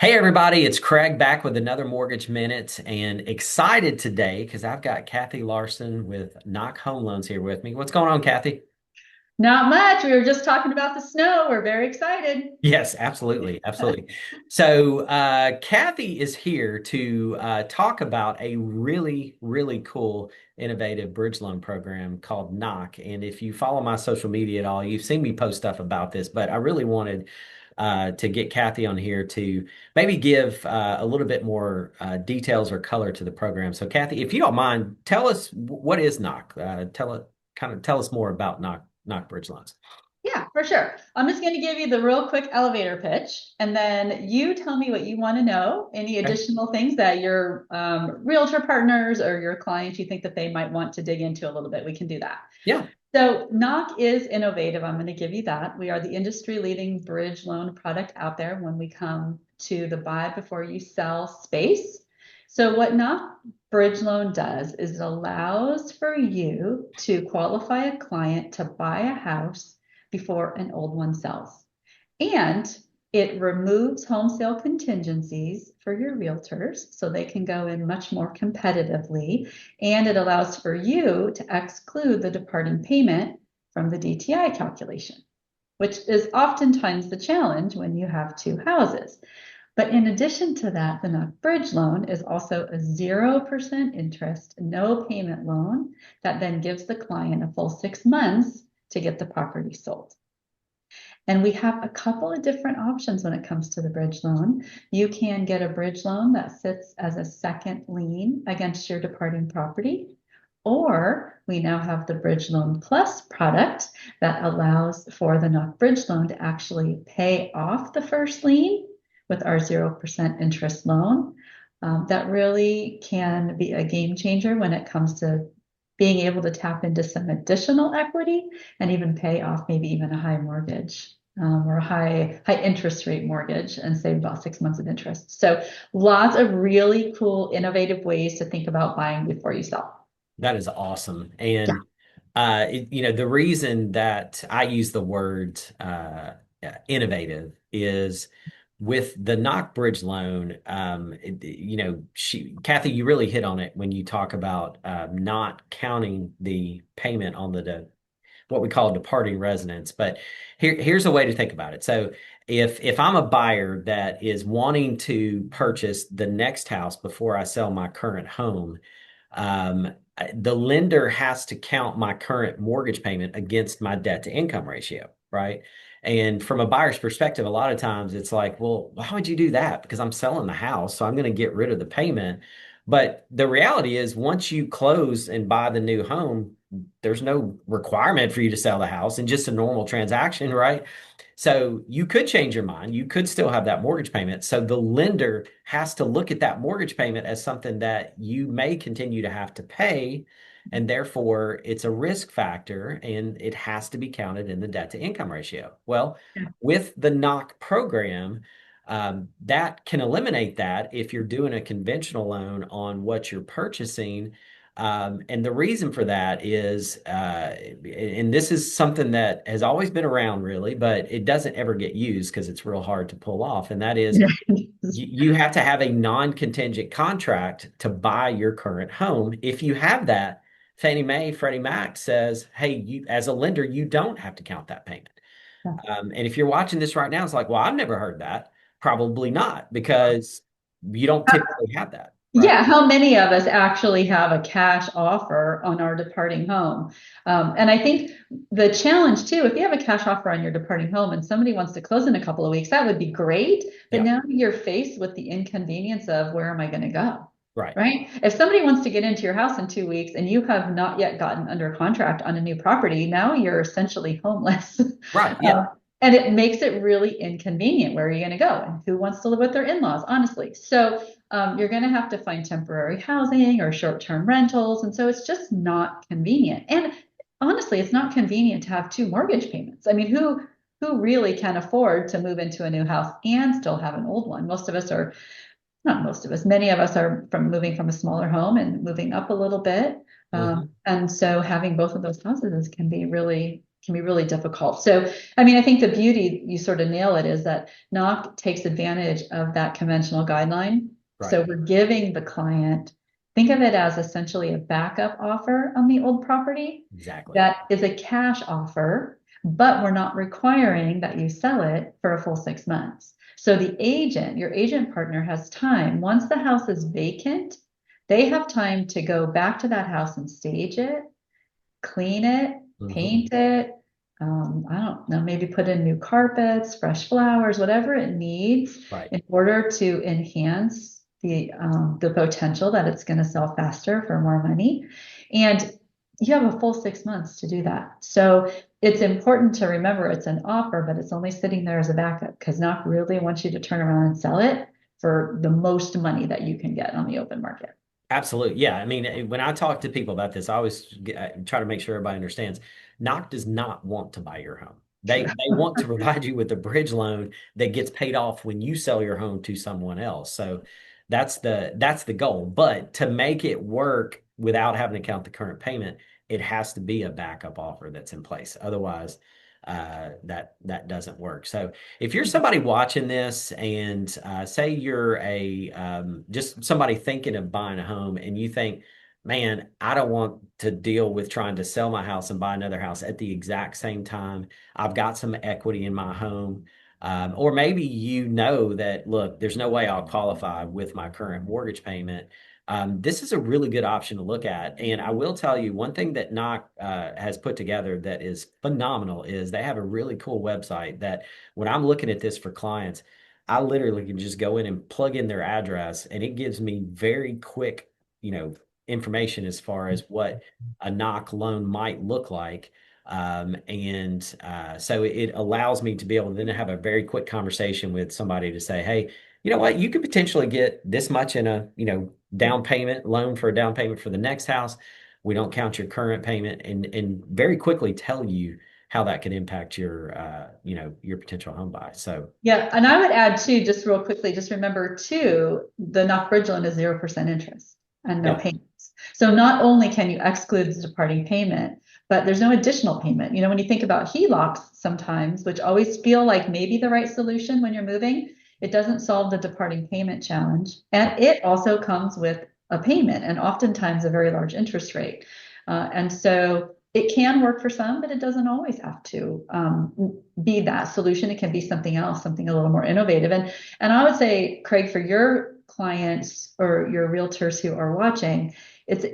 Hey everybody, it's Craig back with another Mortgage Minute and excited today because I've got Cathy Larson with Knock Home Loans here with me. What's going on, Cathy? Not much. We were just talking about the snow. We're very excited. Yes, absolutely, absolutely. So Cathy is here to talk about a really, really cool, innovative bridge loan program called Knock. And if you follow my social media at all, you've seen me post stuff about this, but I really wanted to get Cathy on here to maybe give a little bit more details or color to the program. So, Cathy, if you don't mind, tell us what is Knock. Tell us more about Knock Bridge Loans. Yeah, for sure. I'm just going to give you the real quick elevator pitch, and then you tell me what you want to know, any Okay. additional things that your realtor partners or your clients you think that they might want to dig into a little bit. We can do that. Yeah. So, Knock is innovative. I'm going to give you that. We are the industry leading bridge loan product out there when we come to the buy before you sell space. So, what Knock Bridge Loan does is it allows for you to qualify a client to buy a house before an old one sells. And it removes home sale contingencies for your realtors so they can go in much more competitively. And it allows for you to exclude the departing payment from the DTI calculation, which is oftentimes the challenge when you have two houses. But in addition to that, the NUC bridge loan is also a 0% interest, no payment loan that then gives the client a full 6 months to get the property sold. And we have a couple of different options when it comes to the bridge loan. You can get a bridge loan that sits as a second lien against your departing property. Or we now have the Bridge Loan Plus product that allows for the NUC bridge loan to actually pay off the first lien with our 0% interest loan. That really can be a game changer when it comes to being able to tap into some additional equity and even pay off maybe even a high mortgage or a high interest rate mortgage and save about 6 months of interest. So lots of really cool, innovative ways to think about buying before you sell. That is awesome. Yeah. And the reason that I use the word innovative is with the Knock Bridge loan. Kathy, you really hit on it when you talk about not counting the payment on what we call departing residents. But here's a way to think about it. So if I'm a buyer that is wanting to purchase the next house before I sell my current home, the lender has to count my current mortgage payment against my debt to income ratio, right? And from a buyer's perspective, a lot of times it's like, well, why would you do that? Because I'm selling the house, so I'm going to get rid of the payment. But the reality is, once you close and buy the new home, there's no requirement for you to sell the house in just a normal transaction, right? So you could change your mind. You could still have that mortgage payment. So the lender has to look at that mortgage payment as something that you may continue to have to pay. And therefore, it's a risk factor and it has to be counted in the debt to income ratio. Well, with the knock program, that can eliminate that if you're doing a conventional loan on what you're purchasing. And the reason for that is, and this is something that has always been around really, but it doesn't ever get used because it's real hard to pull off. And that is Yeah. you have to have a non-contingent contract to buy your current home. If you have that, Fannie Mae, Freddie Mac says, hey, you as a lender, you don't have to count that payment. And if you're watching this right now, it's like, well, I've never heard that. Probably not, because you don't typically have that, right? Yeah, how many of us actually have a cash offer on our departing home? And I think the challenge too, if you have a cash offer on your departing home and somebody wants to close in a couple of weeks, that would be great. But Yeah, now you're faced with the inconvenience of where am I going to go? right, Right? If somebody wants to get into your house in 2 weeks and you have not yet gotten under contract on a new property, now you're essentially homeless. right. Yeah. Um, and it makes it really inconvenient. Where are you going to go? And who wants to live with their in-laws, honestly? So you're going to have to find temporary housing or short-term rentals. And so it's just not convenient. And honestly, it's not convenient to have two mortgage payments. I mean, who really can afford to move into a new house and still have an old one? Most of us are, not most of us, many of us are from moving from a smaller home and moving up a little bit. Mhm. And so having both of those houses can be really can be really difficult. So, I mean, I think the beauty, you sort of nail it, is that knock takes advantage of that conventional guideline. Right. So we're giving the client, think of it as essentially a backup offer on the old property Exactly. that is a cash offer, but we're not requiring that you sell it for a full 6 months. So the agent, your agent partner, has time. Once the house is vacant, they have time to go back to that house and stage it, clean it, Hmm. paint it. I don't know, maybe put in new carpets, fresh flowers, whatever it needs Right. in order to enhance the potential that it's going to sell faster for more money. And you have a full 6 months to do that. So it's important to remember it's an offer, but it's only sitting there as a backup because not really wants you to turn around and sell it for the most money that you can get on the open market. Absolutely. Yeah. I mean, when I talk to people about this, I always try to make sure everybody understands Knock does not want to buy your home. They want to provide you with a bridge loan that gets paid off when you sell your home to someone else. So that's the goal. But to make it work without having to count the current payment, it has to be a backup offer that's in place. Otherwise, that doesn't work. So if you're somebody watching this and say you're a just somebody thinking of buying a home and you think, man, I don't want to deal with trying to sell my house and buy another house at the exact same time. I've got some equity in my home. Or maybe you know that, look, there's no way I'll qualify with my current mortgage payment. This is a really good option to look at. And I will tell you one thing that Knock has put together that is phenomenal is they have a really cool website that when I'm looking at this for clients, I literally can just go in and plug in their address and it gives me very quick, you know, information as far as what a Knock loan might look like. And so it allows me to be able to then have a very quick conversation with somebody to say, hey, you know what, you could potentially get this much in a, down payment loan for a down payment for the next house. We don't count your current payment and very quickly tell you how that can impact your, your potential home buy. So Yeah, and I would add too, just real quickly, just remember too, the knock bridge loan is 0% interest and no yeah, payments. So not only can you exclude the departing payment, but there's no additional payment. You know, when you think about HELOCs sometimes, which always feel like maybe the right solution when you're moving, it doesn't solve the departing payment challenge. right, And it also comes with a payment and oftentimes a very large interest rate. And so it can work for some, but it doesn't always have to be that solution. It can be something else, something a little more innovative. And I would say, Craig, for your clients or your realtors who are watching, it's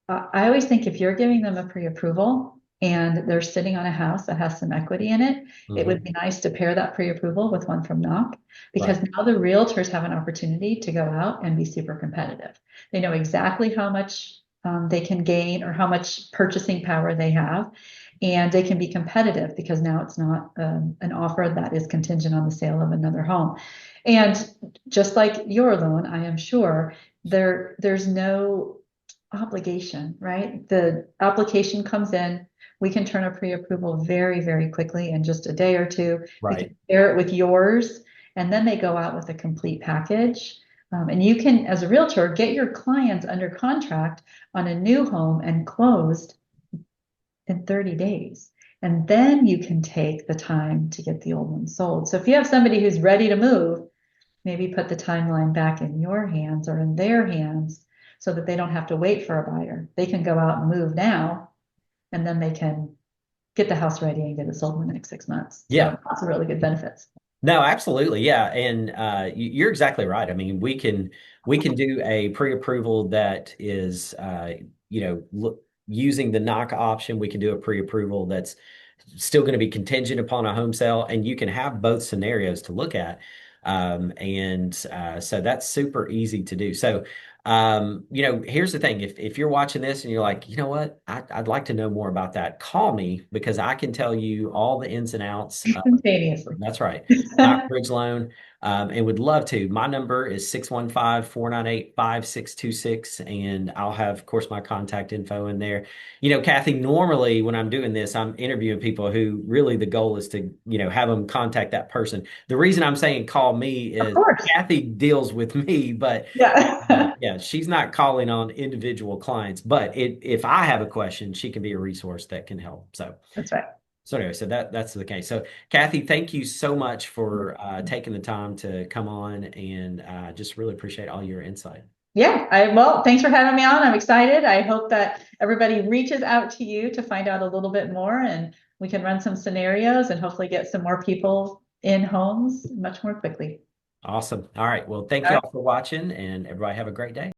I always think if you're giving them a pre-approval and they're sitting on a house that has some equity in it, it would hmm, be nice to pair that pre-approval with one from Knock because right, now the realtors have an opportunity to go out and be super competitive. They know exactly how much they can gain or how much purchasing power they have. And they can be competitive because now it's not an offer that is contingent on the sale of another home. And just like your loan, I am sure there's no obligation, right? The application comes in, we can turn a pre-approval very, very quickly in just a day or two. We right. can share it with yours, and then they go out with a complete package. And you can, as a realtor, get your clients under contract on a new home and closed in 30 days. And then you can take the time to get the old one sold. So if you have somebody who's ready to move, maybe put the timeline back in your hands or in their hands so that they don't have to wait for a buyer. They can go out and move now, and then they can get the house ready and get it sold in the next 6 months. Yeah. So lots of really good benefits. No, absolutely. Yeah. And you're exactly right. I mean, we can do a pre-approval that is using the knock option. We can do a pre-approval that's still going to be contingent upon a home sale, and you can have both scenarios to look at. And so that's super easy to do. So here's the thing. If you're watching this and you're like, you know what, I'd like to know more about that, call me because I can tell you all the ins and outs. Instantaneously. That's right. Not bridge loan. And would love to. My number is 615-498-5626. And I'll have, of course, my contact info in there. Kathy, normally when I'm doing this, I'm interviewing people who really the goal is to, have them contact that person. The reason I'm saying call me Of is course. Kathy deals with me, but Yeah. yeah, she's not calling on individual clients. But if I have a question, she can be a resource that can help. So That's right. So anyway, so that's the case. So Cathy, thank you so much for taking the time to come on, and just really appreciate all your insight. Yeah, well, thanks for having me on. I'm excited. I hope that everybody reaches out to you to find out a little bit more and we can run some scenarios and hopefully get some more people in homes much more quickly. Awesome. All right. Well, thank you all for watching, and everybody have a great day.